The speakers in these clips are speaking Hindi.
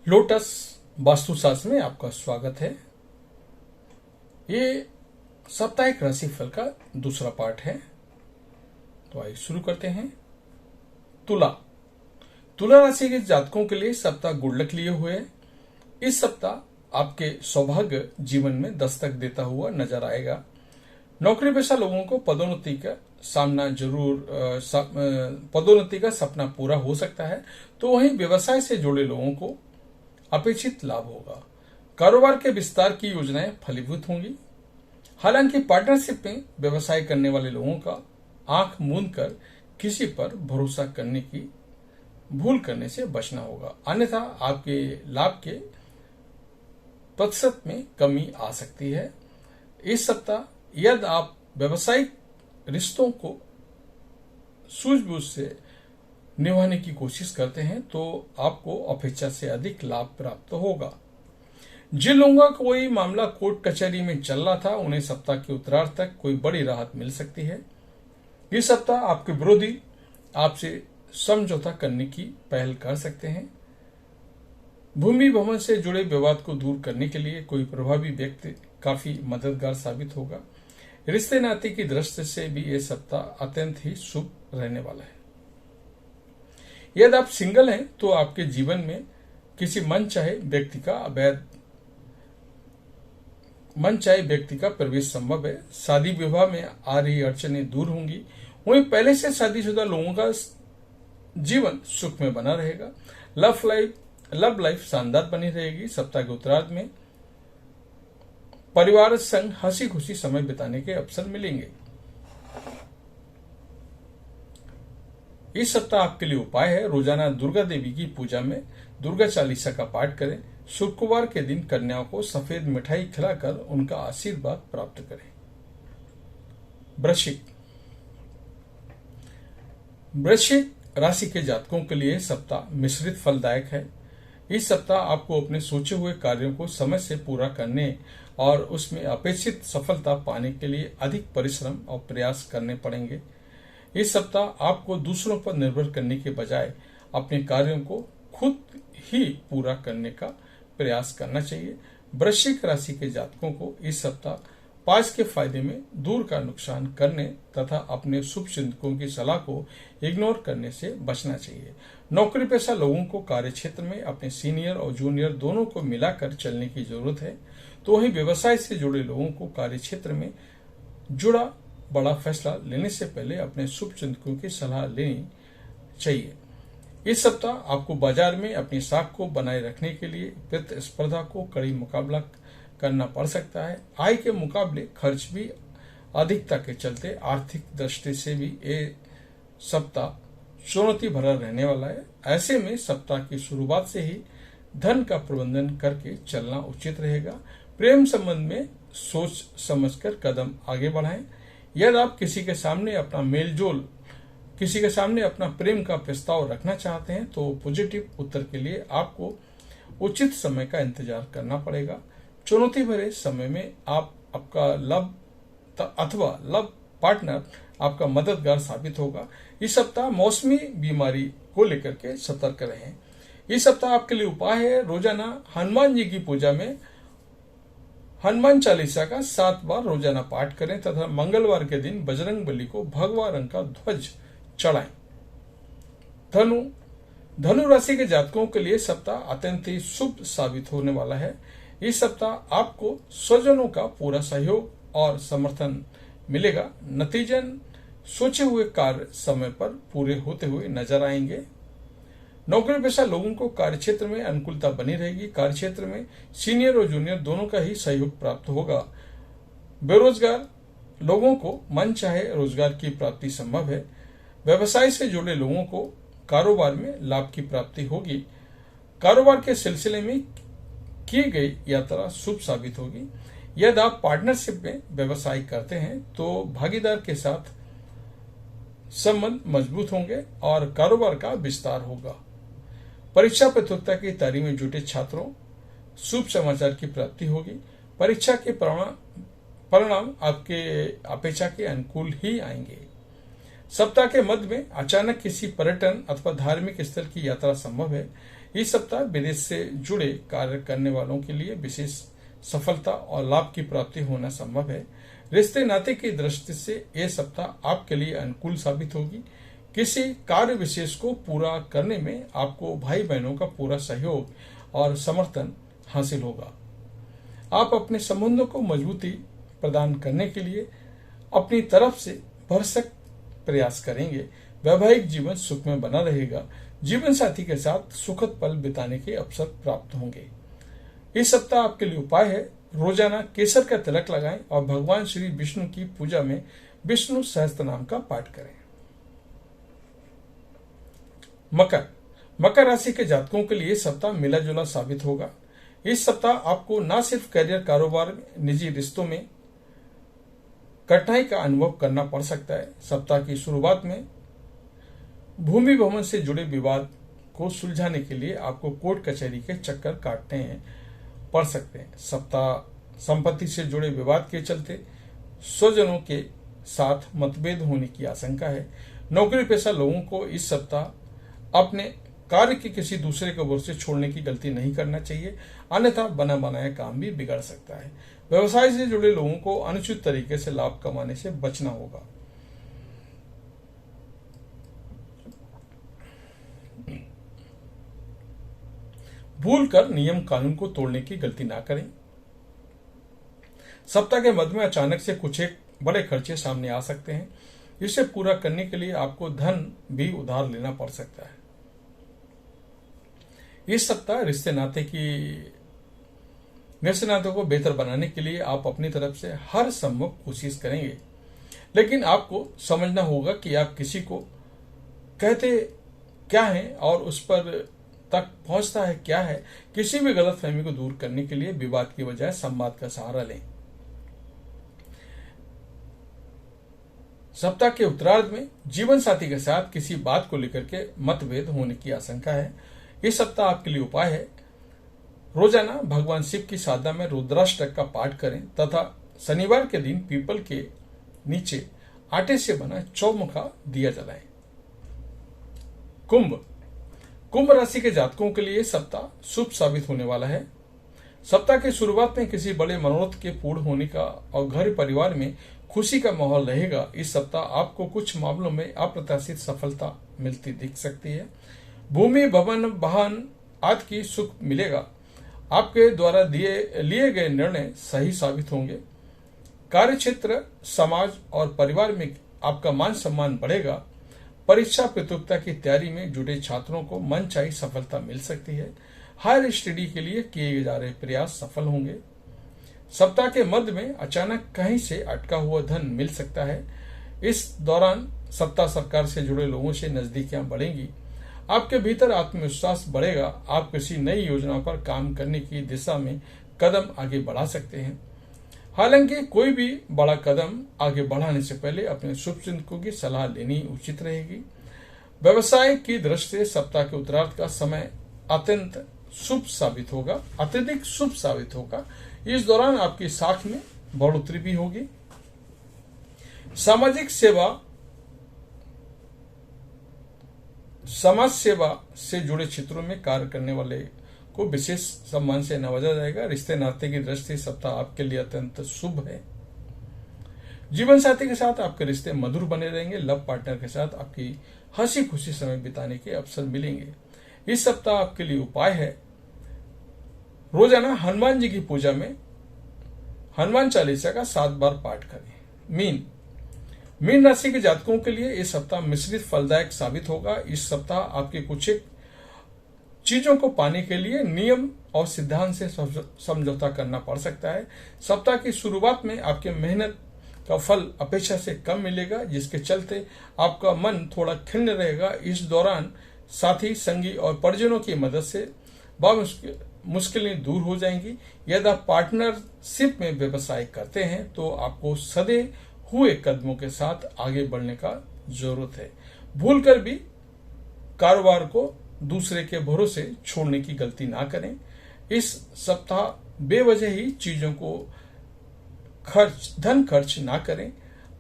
लोटस वास्तुशास्त्र में आपका स्वागत है। ये साप्ताहिक राशिफल का दूसरा पार्ट है। तो आइए शुरू करते हैं। तुला राशि के जातकों के लिए सप्ताह गुड लक लिए हुए है। इस सप्ताह आपके सौभाग्य जीवन में दस्तक देता हुआ नजर आएगा। नौकरी पेशा लोगों को पदोन्नति का सपना पूरा हो सकता है, तो वहीं व्यवसाय से जुड़े लोगों को अपेक्षित लाभ होगा। कारोबार के विस्तार की योजनाएं फलीभूत होंगी। हालांकि पार्टनरशिप में व्यवसाय करने वाले लोगों का आंख मूंद कर किसी पर भरोसा करने की भूल करने से बचना होगा, अन्यथा आपके लाभ के प्रतिशत में कमी आ सकती है। इस सप्ताह यदि आप व्यवसायिक रिश्तों को सूझबूझ से निभाने की कोशिश करते हैं तो आपको अपेक्षा से अधिक लाभ प्राप्त होगा। जिन लोगों का कोई मामला कोर्ट कचहरी में चल रहा था, उन्हें सप्ताह के उत्तरार्ध तक कोई बड़ी राहत मिल सकती है। इस सप्ताह आपके विरोधी आपसे समझौता करने की पहल कर सकते हैं। भूमि भवन से जुड़े विवाद को दूर करने के लिए कोई प्रभावी व्यक्ति काफी मददगार साबित होगा। रिश्ते नाते की दृष्टि से भी यह सप्ताह अत्यंत ही शुभ रहने वाला है। यदि आप सिंगल हैं तो आपके जीवन में किसी मनचाहे व्यक्ति का प्रवेश संभव है। शादी विवाह में आ रही अड़चनें दूर होंगी। वहीं पहले से शादीशुदा लोगों का जीवन सुख में बना रहेगा। लव लाइफ शानदार बनी रहेगी। सप्ताह के उत्तरार्ध में परिवार संग हंसी खुशी समय बिताने के अवसर मिलेंगे। इस सप्ताह आपके लिए उपाय है, रोजाना दुर्गा देवी की पूजा में दुर्गा चालीसा का पाठ करें। शुक्रवार के दिन कन्याओं को सफेद मिठाई खिलाकर उनका आशीर्वाद प्राप्त करें। वृश्चिक राशि के जातकों के लिए सप्ताह मिश्रित फलदायक है। इस सप्ताह आपको अपने सोचे हुए कार्यों को समय से पूरा करने और उसमें अपेक्षित सफलता पाने के लिए अधिक परिश्रम और प्रयास करने पड़ेंगे। इस सप्ताह आपको दूसरों पर निर्भर करने के बजाय अपने कार्यों को खुद ही पूरा करने का प्रयास करना चाहिए। वृश्चिक राशि के जातकों को इस सप्ताह पास के फायदे में दूर का नुकसान करने तथा अपने शुभ चिंतकों की सलाह को इग्नोर करने से बचना चाहिए। नौकरी पेशा लोगों को कार्य क्षेत्र में अपने सीनियर और जूनियर दोनों को मिलाकर चलने की जरूरत है, तो वहीं व्यवसाय से जुड़े लोगों को कार्य क्षेत्र में जुड़ा बड़ा फैसला लेने से पहले अपने शुभ चिंतकों की सलाह लेनी चाहिए। इस सप्ताह आपको बाजार में अपनी साख को बनाए रखने के लिए प्रतिस्पर्धा को कड़ी मुकाबला करना पड़ सकता है। आय के मुकाबले खर्च भी अधिकता के चलते आर्थिक दृष्टि से भी ये सप्ताह चुनौती भरा रहने वाला है। ऐसे में सप्ताह की शुरुआत से ही धन का प्रबंधन करके चलना उचित रहेगा। प्रेम संबंध में सोच समझकर कदम आगे बढ़ाएं। यदि आप किसी के सामने अपना प्रेम का प्रस्ताव रखना चाहते हैं तो पॉजिटिव उत्तर के लिए आपको उचित समय का इंतजार करना पड़ेगा। चुनौती भरे समय में आपका लव पार्टनर आपका मददगार साबित होगा। इस सप्ताह मौसमी बीमारी को लेकर के सतर्क रहें। इस सप्ताह आपके लिए उपाय है, रोजाना हनुमान जी की पूजा में हनुमान चालीसा का 7 बार रोजाना पाठ करें तथा मंगलवार के दिन बजरंगबली को भगवा रंग का ध्वज चढ़ाएं। धनु राशि के जातकों के लिए सप्ताह अत्यंत ही शुभ साबित होने वाला है। इस सप्ताह आपको स्वजनों का पूरा सहयोग और समर्थन मिलेगा। नतीजन सोचे हुए कार्य समय पर पूरे होते हुए नजर आएंगे। नौकरी पेशा लोगों को कार्यक्षेत्र में अनुकूलता बनी रहेगी। कार्यक्षेत्र में सीनियर और जूनियर दोनों का ही सहयोग प्राप्त होगा। बेरोजगार लोगों को मनचाहे रोजगार की प्राप्ति संभव है। व्यवसाय से जुड़े लोगों को कारोबार में लाभ की प्राप्ति होगी। कारोबार के सिलसिले में की गई यात्रा शुभ साबित होगी। यदि आप पार्टनरशिप में व्यवसाय करते हैं तो भागीदार के साथ संबंध मजबूत होंगे और कारोबार का विस्तार होगा। परीक्षा प्रतियोगिता की तैयारी में जुटे छात्रों शुभ समाचार की प्राप्ति होगी। परीक्षा के परिणाम आपके अपेक्षा के अनुकूल ही आएंगे। सप्ताह के मध्य में अचानक किसी पर्यटन अथवा धार्मिक स्थल की यात्रा संभव है। इस सप्ताह विदेश से जुड़े कार्य करने वालों के लिए विशेष सफलता और लाभ की प्राप्ति होना संभव है। रिश्ते नाते की दृष्टि से यह सप्ताह आपके लिए अनुकूल साबित होगी। किसी कार्य विशेष को पूरा करने में आपको भाई बहनों का पूरा सहयोग और समर्थन हासिल होगा। आप अपने संबंधों को मजबूती प्रदान करने के लिए अपनी तरफ से भरसक प्रयास करेंगे। वैवाहिक जीवन सुखमय बना रहेगा। जीवन साथी के साथ सुखद पल बिताने के अवसर प्राप्त होंगे। इस सप्ताह आपके लिए उपाय है, रोजाना केसर का तिलक लगाएं और भगवान श्री विष्णु की पूजा में विष्णु सहस्त्रनाम का पाठ करें। मकर राशि के जातकों के लिए सप्ताह मिला जुला साबित होगा। इस सप्ताह आपको न सिर्फ करियर, कारोबार में, निजी रिश्तों में कठिनाई का अनुभव करना पड़ सकता है। सप्ताह की शुरुआत में भूमि भवन से जुड़े विवाद को सुलझाने के लिए आपको कोर्ट कचहरी के चक्कर काटने पड़ सकते हैं। सप्ताह संपत्ति से जुड़े विवाद के चलते स्वजनों के साथ मतभेद होने की आशंका है। नौकरी पेशा लोगों को इस सप्ताह अपने कार्य की किसी दूसरे के भरोसे छोड़ने की गलती नहीं करना चाहिए, अन्यथा बना बनाया काम भी बिगड़ सकता है। व्यवसाय से जुड़े लोगों को अनुचित तरीके से लाभ कमाने से बचना होगा। भूलकर नियम कानून को तोड़ने की गलती ना करें। सप्ताह के मध्य में अचानक से कुछ एक बड़े खर्चे सामने आ सकते हैं। इसे पूरा करने के लिए आपको धन भी उधार लेना पड़ सकता है। इस सप्ताह रिश्ते नाते को बेहतर बनाने के लिए आप अपनी तरफ से हर संभव कोशिश करेंगे, लेकिन आपको समझना होगा कि आप किसी को कहते क्या है और उस पर तक पहुंचता है क्या है। किसी भी गलतफहमी को दूर करने के लिए विवाद की बजाय संवाद का सहारा लें। सप्ताह के उत्तरार्ध में जीवन साथी के साथ किसी बात को लेकर के मतभेद होने की आशंका है। इस सप्ताह आपके लिए उपाय है, रोजाना भगवान शिव की साधना में रुद्राष्टक का पाठ करें तथा शनिवार के दिन पीपल के नीचे आटे से बना चौमुखा दिया जलाएं। कुंभ राशि के जातकों के लिए सप्ताह शुभ साबित होने वाला है। सप्ताह की शुरुआत में किसी बड़े मनोरथ के पूर्ण होने का और घर परिवार में खुशी का माहौल रहेगा। इस सप्ताह आपको कुछ मामलों में अप्रत्याशित सफलता मिलती दिख सकती है। भूमि, भवन, वाहन आदि की सुख मिलेगा। आपके द्वारा लिए गए निर्णय सही साबित होंगे। कार्य क्षेत्र, समाज और परिवार में आपका मान सम्मान बढ़ेगा। परीक्षा प्रतियोगिता की तैयारी में जुटे छात्रों को मनचाही सफलता मिल सकती है। हायर स्टडी के लिए किए जा रहे प्रयास सफल होंगे। सप्ताह के मध्य में अचानक कहीं से अटका हुआ धन मिल सकता है। इस दौरान सत्ता सरकार से जुड़े लोगों से नजदीकियां बढ़ेंगी। आपके भीतर आत्मविश्वास बढ़ेगा। आप किसी नई योजना पर काम करने की दिशा में कदम आगे बढ़ा सकते हैं। हालांकि कोई भी बड़ा कदम आगे बढ़ाने से पहले अपने शुभचिंतकों की सलाह लेनी उचित रहेगी। व्यवसाय की दृष्टि से सप्ताह के उत्तरार्ध का समय अत्यंत शुभ साबित होगा, अत्यधिक शुभ साबित होगा। इस दौरान आपकी साख में बढ़ोतरी भी होगी। समाज सेवा से जुड़े क्षेत्रों में कार्य करने वाले को विशेष सम्मान से नवाजा जाएगा। रिश्ते नाते की दृष्टि से सप्ताह आपके लिए अत्यंत शुभ है। जीवन साथी के साथ आपके रिश्ते मधुर बने रहेंगे। लव पार्टनर के साथ आपकी हंसी खुशी समय बिताने के अवसर मिलेंगे। इस सप्ताह आपके लिए उपाय है, रोजाना हनुमान जी की पूजा में हनुमान चालीसा का 7 बार पाठ करें। मीन राशि के जातकों के लिए इस सप्ताह मिश्रित फलदायक साबित होगा। इस सप्ताह आपके कुछ एक चीजों को पाने के लिए नियम और सिद्धांत से समझौता करना पड़ सकता है। सप्ताह की शुरुआत में आपके मेहनत का फल अपेक्षा से कम मिलेगा, जिसके चलते आपका मन थोड़ा खिन्न रहेगा। इस दौरान साथी, संगी और परिजनों की मदद से मुश्किलें दूर हो जाएंगी। यदि आप पार्टनरशिप में व्यवसाय करते हैं तो आपको सदे हुए कदमों के साथ आगे बढ़ने का जरूरत है। भूलकर भी कारोबार को दूसरे के भरोसे छोड़ने की गलती ना करें। इस सप्ताह बेवजह ही चीजों को धन खर्च ना करें,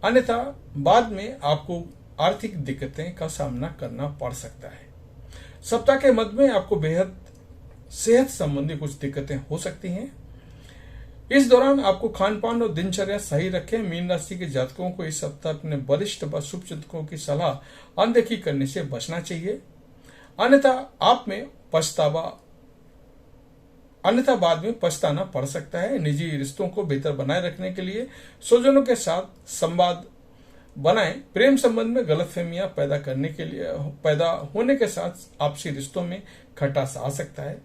अन्यथा बाद में आपको आर्थिक दिक्कतें का सामना करना पड़ सकता है। सप्ताह के मध्य में आपको बेहद सेहत संबंधी कुछ दिक्कतें हो सकती हैं। इस दौरान आपको खान पान और दिनचर्या सही रखें। मीन राशि के जातकों को इस सप्ताह अपने वरिष्ठ व शुभचिंतकों की सलाह अनदेखी करने से बचना चाहिए, अन्यथा बाद में पछताना पड़ सकता है। निजी रिश्तों को बेहतर बनाए रखने के लिए स्वजनों के साथ संवाद बनाएं। प्रेम संबंध में गलतफहमियां पैदा होने के साथ आपसी रिश्तों में खटास आ सकता है।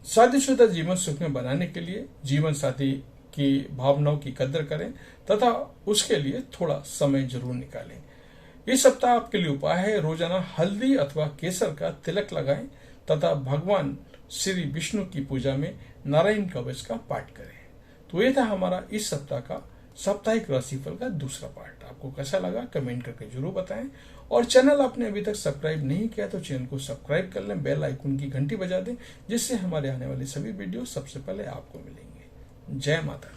शादीशुदा जीवन सुख में बनाने के लिए जीवन साथी की भावनाओं की कदर करें तथा उसके लिए थोड़ा समय जरूर निकालें। इस सप्ताह आपके लिए उपाय है, रोजाना हल्दी अथवा केसर का तिलक लगाएं तथा भगवान श्री विष्णु की पूजा में नारायण कवच का पाठ करें। तो ये था हमारा इस सप्ताह का साप्ताहिक राशिफल का दूसरा पार्ट। आपको कैसा लगा कमेंट करके जरूर बताएं, और चैनल आपने अभी तक सब्सक्राइब नहीं किया तो चैनल को सब्सक्राइब कर लें, बेल आइकन की घंटी बजा दें, जिससे हमारे आने वाली सभी वीडियो सबसे पहले आपको मिलेंगे। जय माता।